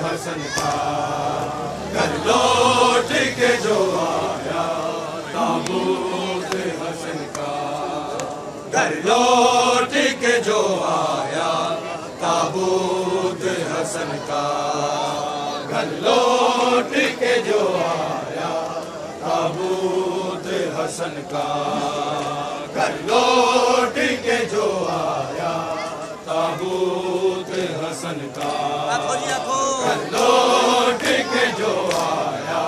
हसन का, घर लौट के जो आया ताबूत हसन का, घर लौट के जो आया ताबूत हसन का, घर लौट के जो आया ताबूत हसन का, घर लौट के जो आया ताबूत हसन का, घर लौट के जो आया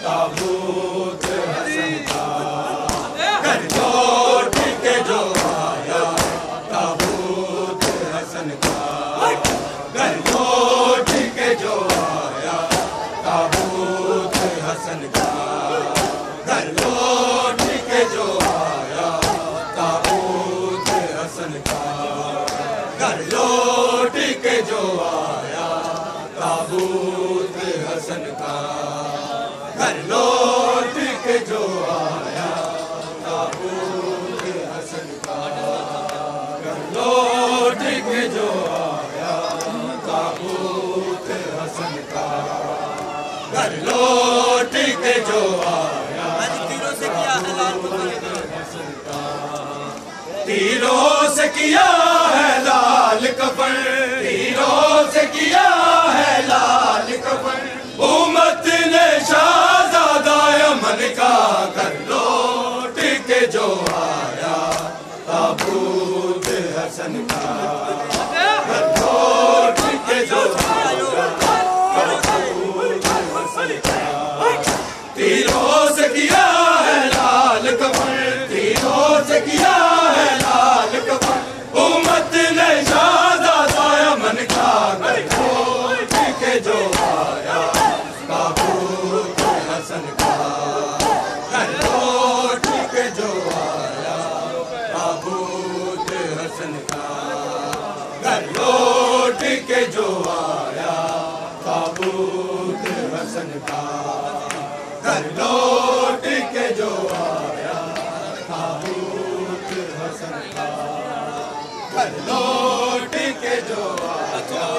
ताबूत हसन का, घर लौट के जो आया ताबूत हसन का, घर लौट के जो आया ताबूत हसन का, घर लौट के जो आया ताबूत हसन का, घर लौट के जो आया ताबूत हसन का, घर लौट के जो आया ताबूत हसन का, घर लौट के जो आया ताबूत हसन का, घर लौट के जो आया तीरों से किया है लाल कफन, तीरों से किया है लाल कफन, उम्मत ने शाहज़ादा यमन का, घर लौट के जो आया ताबूत हसन का, घर लौट के जो आया ताबूत हसन का, तीरों से किया है लाल कफन, तीरों से किया है लाल कफन, उम्मत ने शाहज़ादा यमन का, घर लौट के जो आया ताबूत हसन का, घर लौट के जो आया ताबूत हसन का, घर लौट के जो आया ताबूत हसन का, घर लौट के जो आया ताबूत हसन का, घर लौट के जो आया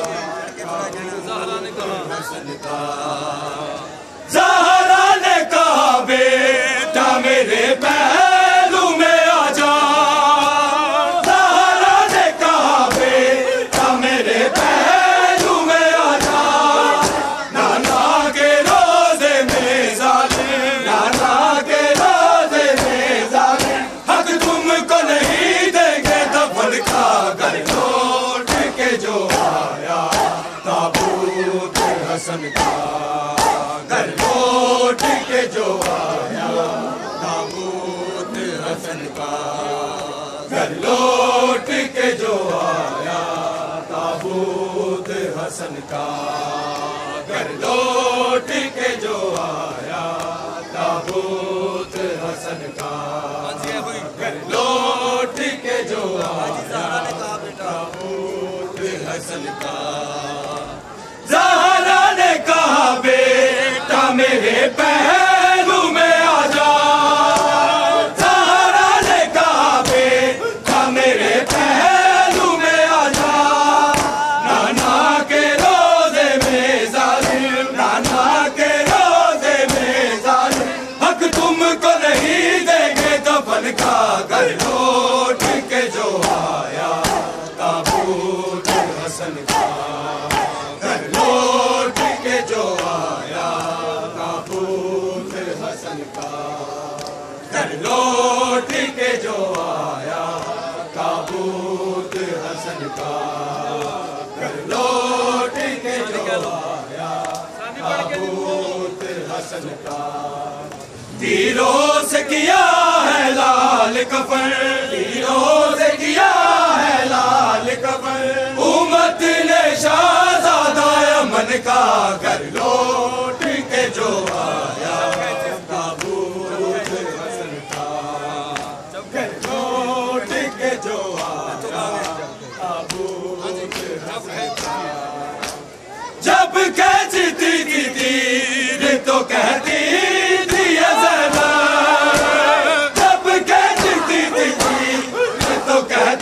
हसन का, ज़हरा ने कहा बेटा मेरे पहलू में आ जा, ज़हरा ने कहा बेटा मेरे पहलू में आ जा, नाना के रोज़े में ज़ालिम, नाना के रोज़े में ज़ालिम, हक तुमको नहीं देंगे दफन का, घर लौट के जो आया ताबूत हसन का, घर लौट के जो आया ताबूत हसन का, घर लौट के जो आया ताबूत हसन का, घर लौट के जो आया ताबूत हसन का, घर लौट के जो आया ताबूत हसन का, ज़हरा ने कहा बेटा मेरे पहलू में आ जा, ज़हरा ने कहा बेटा मेरे पहलू में आ जा, नाना के रोज़े में ज़ालिम, नाना के रोज़े में ज़ालिम, हक तुमको नहीं देंगे दफन का, घर लौट के जो आया ताबूत हसन का, घर लौट के जो आया ताबूत हसन का, घर लौट के जो आया ताबूत हसन का, घर लौट के जो आया ताबूत हसन का, तीरों से किया है लाल कफन, तीरों से किया है लाल कफन, उम्मत ने शाहज़ादा यमन का, घर लौट के जो आया ताबूत हसन का, घर लौट के जो आया ताबूत हसन का, जब कहती थी तीर तो कहती थी ज़ैनब, जब कहती थी तीर तो कहती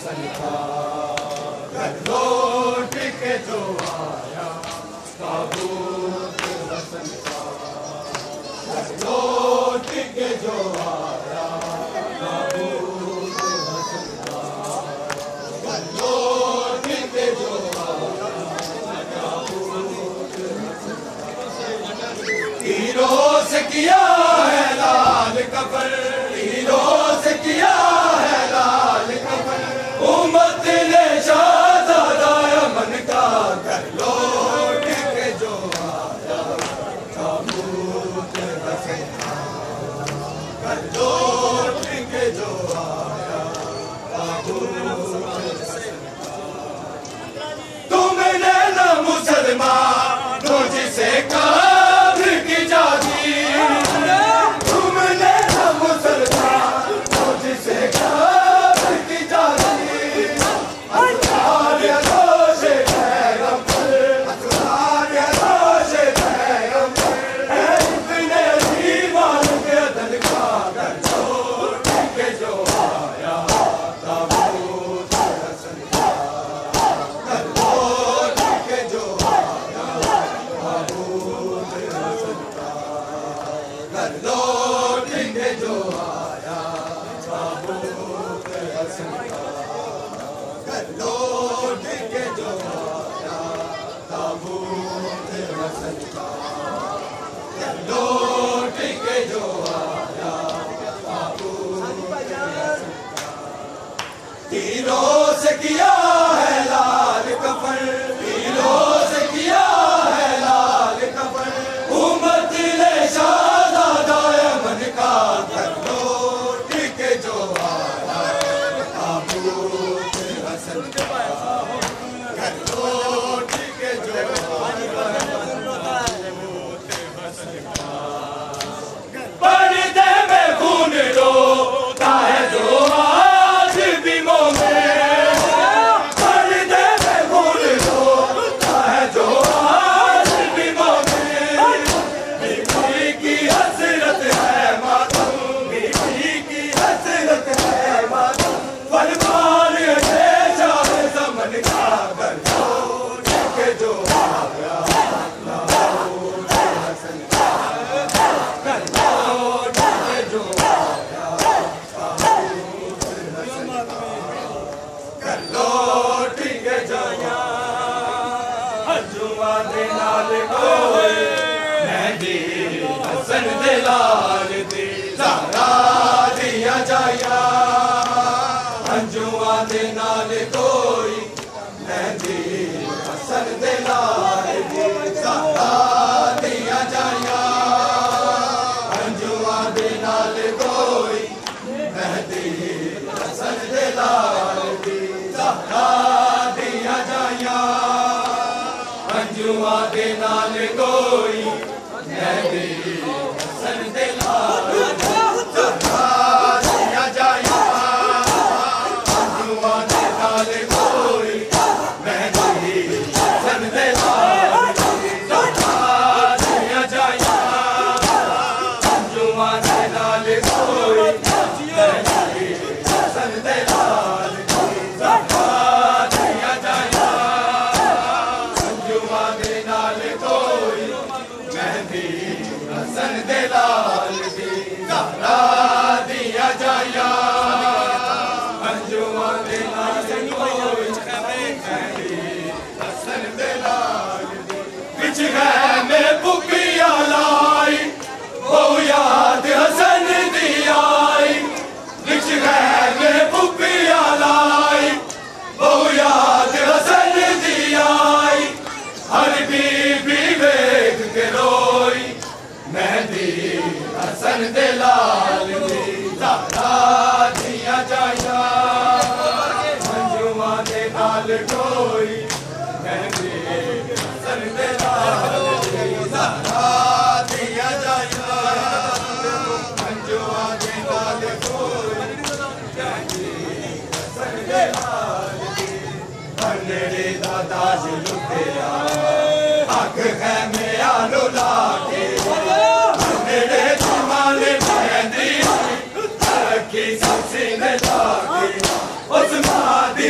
हसन का घर लौट के जो आया ताबूत हसन का घर लौट के जो आया ताबूत हसन का घर लौट के जो आया ताबूत हसन का हीरों से किया है लाल कफन हीरों से किया है लाल कफन उम्मत ने शाहज़ादा अमन का घर लौट के जो आया ताबूत हसन का घर लौट के जो आया ताबूत हसन का तुमने न मुसलमानों जिसे काफिर की जाती तुमने न मुसलमानों जिसे काफिर की जाती असरार दोष पैगंबर असरार दोष पैगंबर इतने दीवान के दिल का घर छोड़ के जो आया ताबूत हसन का घर लौट के जो आया ताबूत हसन का घर लौट के जो आया ताबूत हसन का घर लौट के जो आया ताबूत हसन का घर लौट के जो आया ताबूत हसन का तीरों से किया है लाल कफन तीरों से किया है लाल कफन उम्मत ने शाहज़ादा अमन का घर लौट के जो आया ताबूत हसन का घर लौट के जो आया ताबूत हसन का पर्दे में खून रोता है जो आज भी मोमें पर्दे में खून रोता है जो आज भी मोमें बीवी की हसरत है मातम बीवी की हसरत है मातम फरमान है शाह ज़मन का घर लौट के जो आया ताबूत हसन का घर लौट के जो आया ताबूत हसन का घर लौट के जो आया अंजुमा दे नाल कोई मेहंदी हसन दे लाल दी ज़हरा दिया जाया अंजुमा दे नाल कोई मेहंदी हसन दे लाल दी ज़हरा दिया जाया अंजुमा दे नाल कोई मेहंदी हसन दे लाल दी ज़हरा दिया जाया अंजुमा दे नाल कोई मेहंदी हसन दे लाल दी ज़हरा दिया जाया अंजुमा दे नाल कोई मेहंदी हसन दे लाल दी ज़हरा दिया जाया अंजुमा दे नाल कोई मेहंदी हसन दे लाल दी ज़हरा दिया जाया अंजुमा दे नाल कोई मेहंदी हसन दे लाल दी ज़हरा दिया जाया अंजुमा दे नाल कोई मेहंदी हसन दे लाल दी बिच गए में बुकिया लाई वो याद हसन दी आई बिच गए में बुकिया लाई वो याद हसन दी आई हर बीबी वेख के रोई मेहंदी हसन दे लाल दी ज़हरा दिया जाया अंजुमा दे नाल कोई मेहंदी हसन दे लाल दी ज़हरा दिया जाया अंजुमा दे नाल कोई मेहंदी हसन दे लाल दी नेड़े दा दाज लुटेया हक है मेरा लुला के नेड़े जमाने मेहंदी रखी सबसे न जाके उस मादी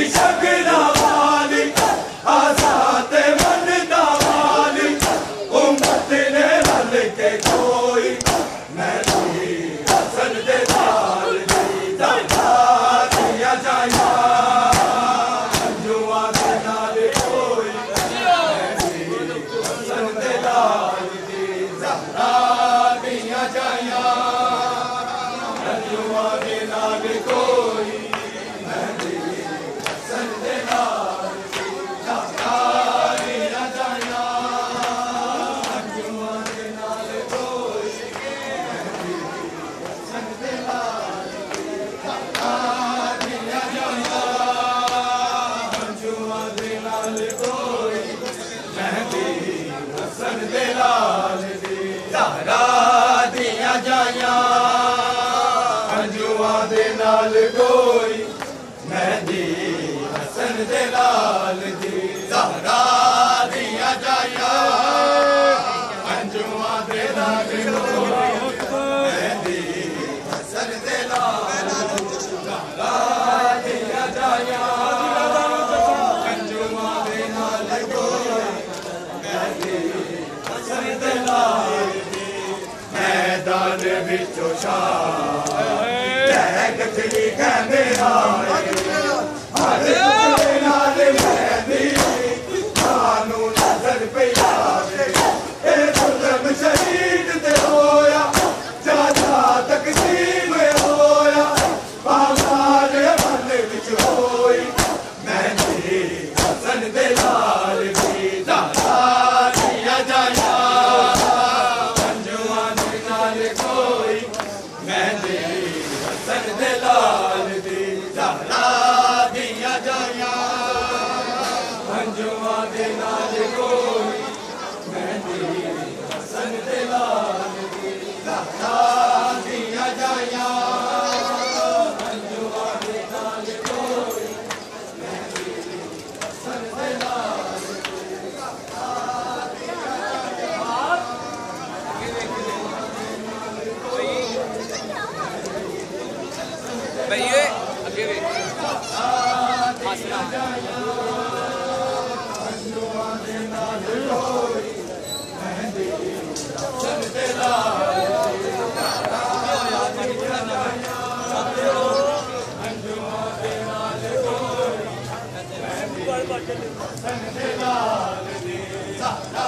हसन दे लाल दी सारा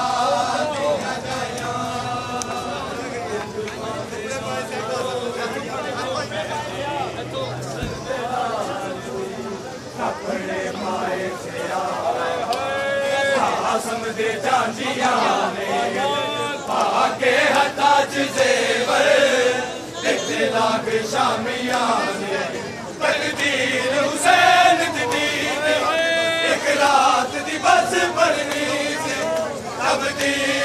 दिया जाया कपड़े पाए से आसम दे जांजिया ने पाके हताज जेवर देखते लाग शामिया ने तकदीर हुसैन दी एक रात दी बस पढ़नी से तब्दील